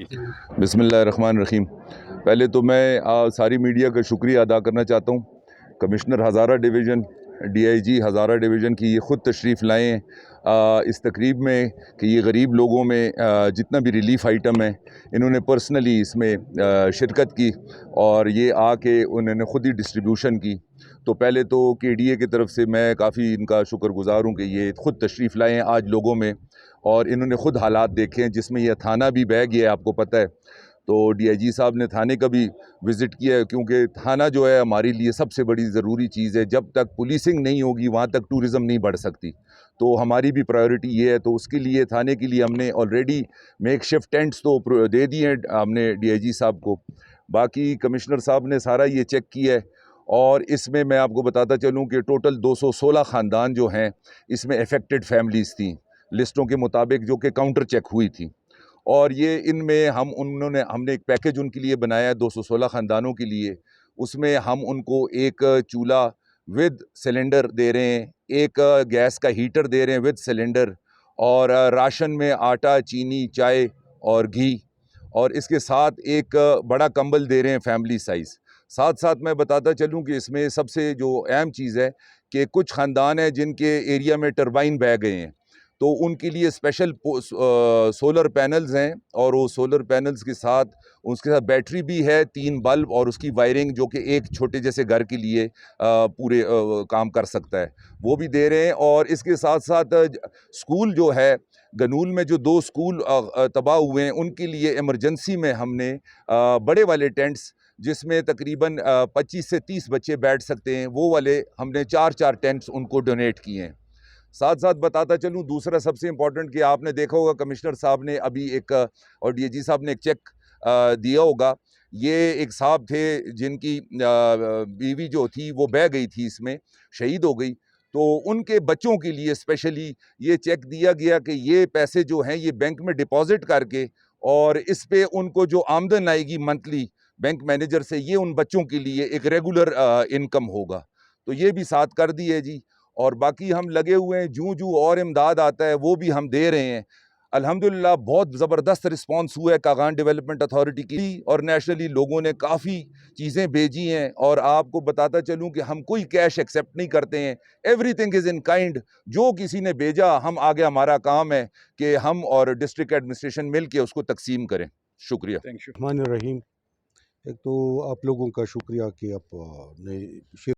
जी। बिस्मिल्लाहिर्रहमानिर्रहीम। पहले तो मैं सारी मीडिया का शुक्रिया अदा करना चाहता हूँ। कमिश्नर हज़ारा डिवीज़न, डीआईजी हज़ारा डिवीज़न की ये ख़ुद तशरीफ़ लाए हैं इस तकरीब में कि ये गरीब लोगों में जितना भी रिलीफ़ आइटम है इन्होंने पर्सनली इसमें शिरकत की और ये आके उन्होंने ख़ुद ही डिस्ट्रीब्यूशन की। तो पहले तो केडीए की तरफ से मैं काफ़ी इनका शुक्रगुज़ार हूँ कि ये ख़ुद तशरीफ़ लाए हैं आज लोगों में और इन्होंने ख़ुद हालात देखे हैं, जिसमें यह थाना भी बह गया है, आपको पता है। तो डीआईजी साहब ने थाने का भी विज़िट किया है, क्योंकि थाना जो है हमारे लिए सबसे बड़ी ज़रूरी चीज़ है। जब तक पुलिसिंग नहीं होगी वहाँ तक टूरिज़्म नहीं बढ़ सकती। तो हमारी भी प्रायोरिटी ये है, तो उसके लिए थाने के लिए हमने ऑलरेडी मेकशिफ्ट टेंट्स तो दे दिए हैं हमने डीआईजी साहब को। बाकी कमिश्नर साहब ने सारा ये चेक किया है और इसमें मैं आपको बताता चलूँ कि टोटल 216 ख़ानदान जो हैं इसमें अफेक्टेड फैमिलीज़ थी, लिस्टों के मुताबिक, जो कि काउंटर चेक हुई थी। और ये इनमें हमने एक पैकेज उनके लिए बनाया है 216 ख़ानदानों के लिए। उसमें हम उनको एक चूल्हा विद सिलेंडर दे रहे हैं, एक गैस का हीटर दे रहे हैं विद सिलेंडर, और राशन में आटा, चीनी, चाय और घी, और इसके साथ एक बड़ा कंबल दे रहे हैं फैमिली साइज़। साथ-साथ मैं बताता चलूँ कि इसमें सबसे जो अहम चीज़ है कि कुछ ख़ानदान हैं जिनके एरिया में टरबाइन बह गए हैं, तो उनके लिए स्पेशल सोलर पैनल्स हैं, और वो सोलर पैनल्स के साथ उसके साथ बैटरी भी है, 3 बल्ब और उसकी वायरिंग, जो कि एक छोटे जैसे घर के लिए पूरे काम कर सकता है, वो भी दे रहे हैं। और इसके साथ-साथ स्कूल जो है गनूल में, जो 2 स्कूल तबाह हुए हैं, उनके लिए इमरजेंसी में हमने बड़े वाले टेंट्स, जिसमें तकरीबन 25 से 30 बच्चे बैठ सकते हैं, वो वाले हमने 4-4 टेंट्स उनको डोनेट किए हैं। साथ-साथ बताता चलूँ, दूसरा सबसे इम्पोर्टेंट कि आपने देखा होगा कमिश्नर साहब ने अभी एक और डीआईजी साहब ने एक चेक दिया होगा। ये एक साहब थे जिनकी बीवी जो थी वो बह गई थी, इसमें शहीद हो गई, तो उनके बच्चों के लिए स्पेशली ये चेक दिया गया कि ये पैसे जो हैं ये बैंक में डिपॉज़िट करके, और इस पे उनको जो आमदन आएगी मंथली बैंक मैनेजर से, ये उन बच्चों के लिए एक रेगुलर इनकम होगा। तो ये भी साथ कर दी है जी। और बाकी हम लगे हुए हैं, जूँ-जूँ और इमदाद आता है वो भी हम दे रहे हैं। अल्हम्दुलिल्लाह बहुत ज़बरदस्त रिस्पॉन्स हुआ है कागान डेवलपमेंट अथॉरिटी की, और नेशनली लोगों ने काफ़ी चीज़ें भेजी हैं। और आपको बताता चलूँ कि हम कोई कैश एक्सेप्ट नहीं करते हैं, एवरीथिंग इज़ इन काइंड। जो किसी ने भेजा, हम आगे हमारा काम है कि हम और डिस्ट्रिक्ट एडमिनिस्ट्रेशन मिल के उसको तकसीम करें। शुक्रिया। Thank you. रहमान रहीम। एक तो आप लोगों का शुक्रिया कि आप ने